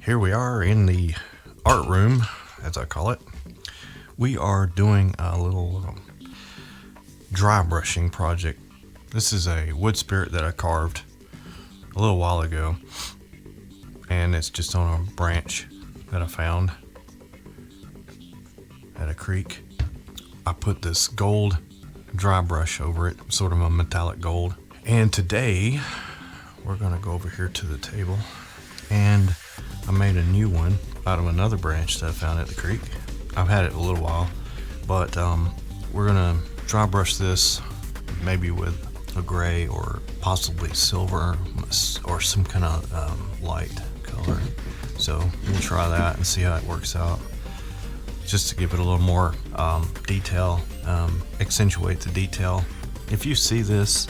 Here we are in the art room, as I call it. We are doing a little dry brushing project. This is a Woodspirit that I carved a little while ago, and it's just on a branch that I found at a creek. I put this gold dry brush over it, sort of a metallic gold. And today we're going to go over here to the table, and I made a new one out of another branch that I found at the creek. I've had it a little while, but we're going to dry brush this maybe with a gray or possibly silver or some kind of light color. So we'll try that and see how it works out, just to give it a little more detail, accentuate the detail. If you see this,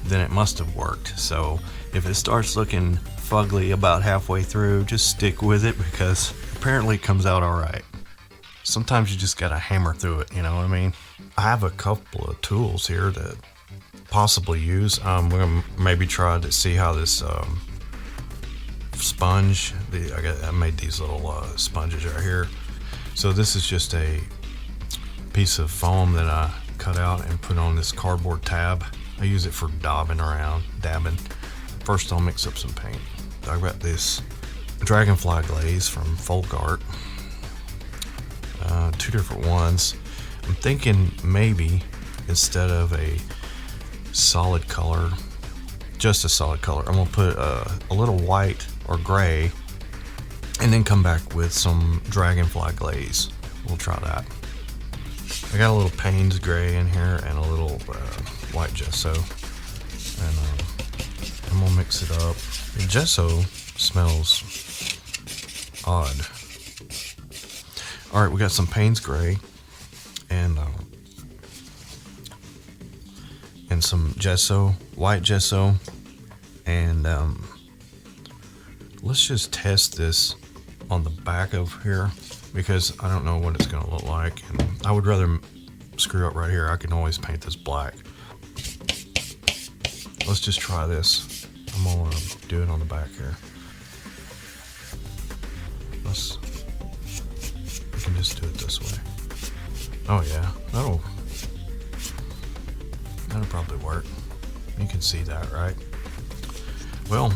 then it must have worked. So if it starts looking fugly about halfway through, just stick with it, because apparently it comes out all right. Sometimes you just gotta hammer through it, you know what I mean? I have a couple of tools here to possibly use. We're gonna maybe try to see how this sponge, I made these little sponges right here. So this is just a piece of foam that I cut out and put on this cardboard tab. I use it for dabbing. First I'll mix up some paint. I got this Dragonfly Glaze from Folkart. Two different ones. I'm thinking maybe instead of a solid color, just a solid color, I'm gonna put a little white or gray, and then come back with some Dragonfly Glaze. We'll try that. I got a little Payne's gray in here and a little white gesso, and I'm gonna mix it up. The gesso smells odd. All right, we got some Payne's gray and some gesso, white gesso, and let's just test this on the back of here, because I don't know what it's gonna look like, and I would rather screw up right here. I can always paint this black. Let's just try this. I'm gonna do it on the back here. We can just do it this way. Oh yeah, that'll probably work. You can see that, right? Well,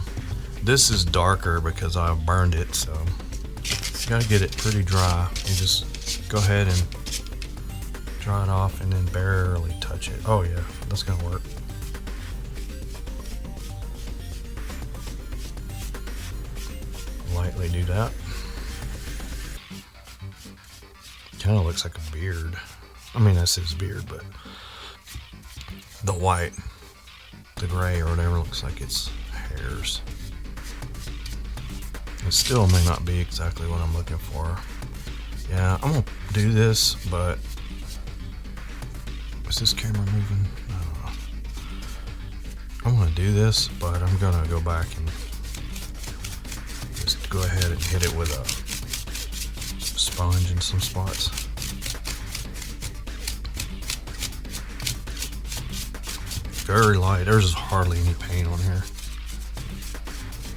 this is darker because I burned it, so you gotta get it pretty dry. You just go ahead and dry it off and then barely touch it. Oh yeah, that's gonna work. Lightly do that. Kind of looks like a beard. I mean, that's his beard, but the white, the gray or whatever, looks like it's hairs. It still may not be exactly what I'm looking for. Yeah, I'm gonna do this, but is this camera moving? I don't know. I'm gonna do this, but I'm gonna go back and just go ahead and hit it with a sponge in some spots. Very light. There's hardly any paint on here.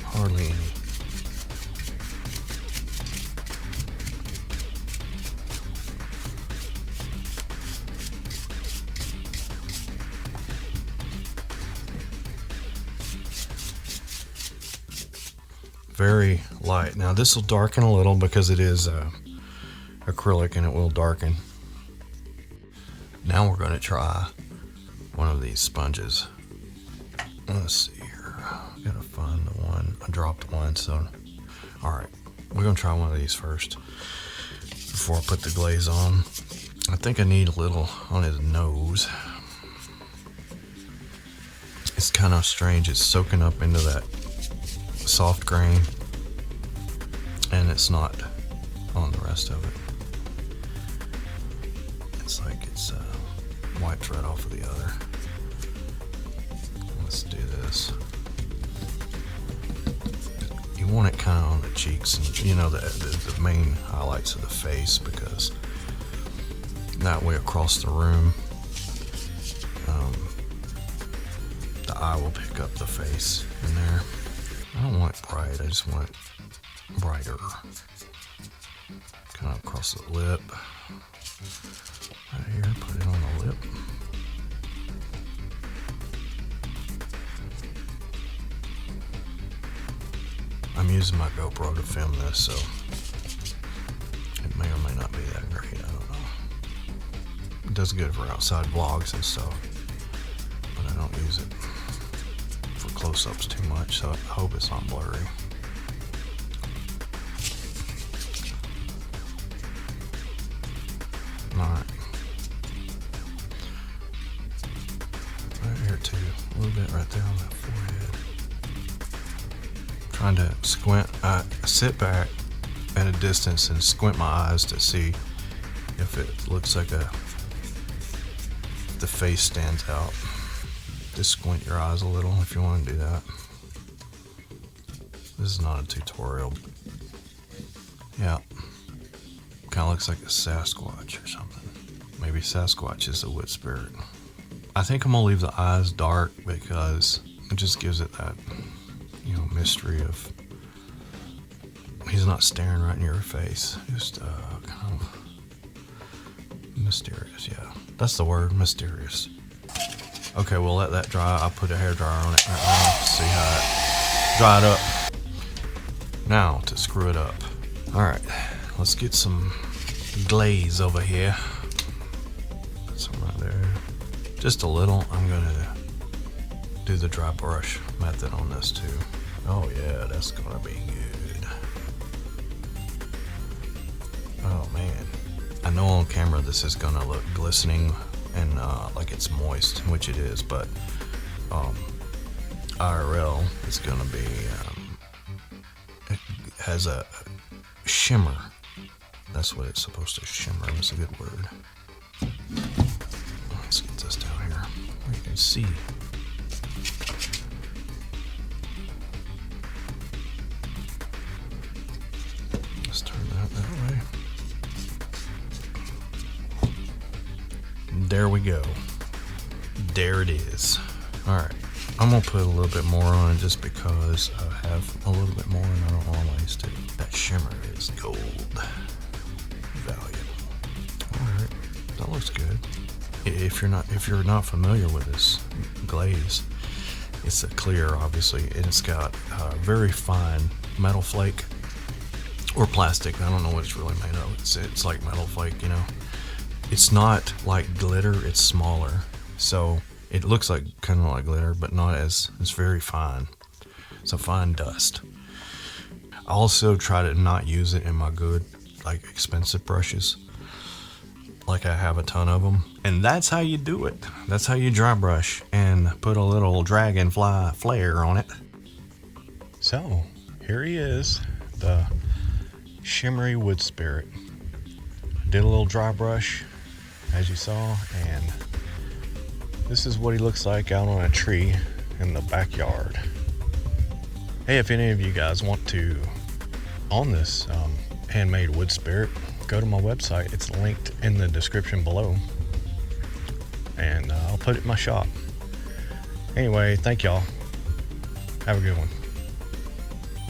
Hardly any. Very light. Now this will darken a little because it is acrylic, and it will darken. Now we're going to try one of these sponges. Let's see here. I gotta find the one. I dropped one, so alright. We're gonna try one of these first before I put the glaze on. I think I need a little on his nose. It's kind of strange. It's soaking up into that soft grain, and it's not on the rest of it. It's like it's wiped right off of the other. Let's do this. You want it kind of on the cheeks, and you know, the main highlights of the face, because that way across the room the eye will pick up the face in there. I don't want it bright, I just want it brighter. Kind of across the lip. Right here, put it on the lip. I'm using my GoPro to film this, so it may or may not be that great. I don't know. It does good for outside vlogs and stuff, but I don't use it for close-ups too much, so I hope it's not blurry. Alright. Right here too. A little bit right there on that forehead. Trying to squint. I sit back at a distance and squint my eyes to see if it looks like the face stands out. Just squint your eyes a little if you want to do that. This is not a tutorial. Yeah. Kind of looks like a Sasquatch or something. Maybe Sasquatch is a Woodspirit. I think I'm gonna leave the eyes dark because it just gives it that, you know, mystery of he's not staring right in your face. Just kind of mysterious. Yeah, that's the word, mysterious. Okay, we'll let that dry. I'll put a hairdryer on it right now to see how it dried up. Now to screw it up. All right, let's get some glaze over here. Put some right there. Just a little. I'm gonna do the dry brush method on this too. Oh yeah, that's gonna be good. Oh man, I know on camera this is gonna look glistening and like it's moist, which it is, but IRL it's gonna be it has a shimmer. That's what it's supposed to shimmer. That's a good word. Let's get this down here where you can see. Let's turn that way. There we go. There it is. Alright. I'm going to put a little bit more on it just because I have a little bit more and I don't want to waste it. That shimmer is gold. Valuable. Alright. That looks good. If you're not familiar with this glaze, it's a clear, obviously, and it's got very fine metal flake or plastic. I don't know what it's really made of. It's like metal flake, you know. It's not like glitter, it's smaller. So it looks like kind of like glitter, but not as, it's very fine. It's a fine dust. I also try to not use it in my good, like expensive brushes. Like I have a ton of them. And that's how you do it. That's how you dry brush and put a little dragonfly flare on it. So here he is, the shimmery Woodspirit. Did a little dry brush, as you saw, and this is what he looks like out on a tree in the backyard. Hey, if any of you guys want to own this handmade Woodspirit, go to my website. It's linked in the description below, and I'll put it in my shop. Anyway, thank y'all. Have a good one.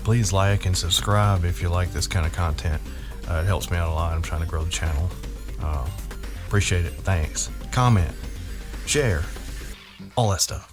Please like and subscribe if you like this kind of content. It helps me out a lot. I'm trying to grow the channel. Appreciate it. Thanks. Comment, share, all that stuff.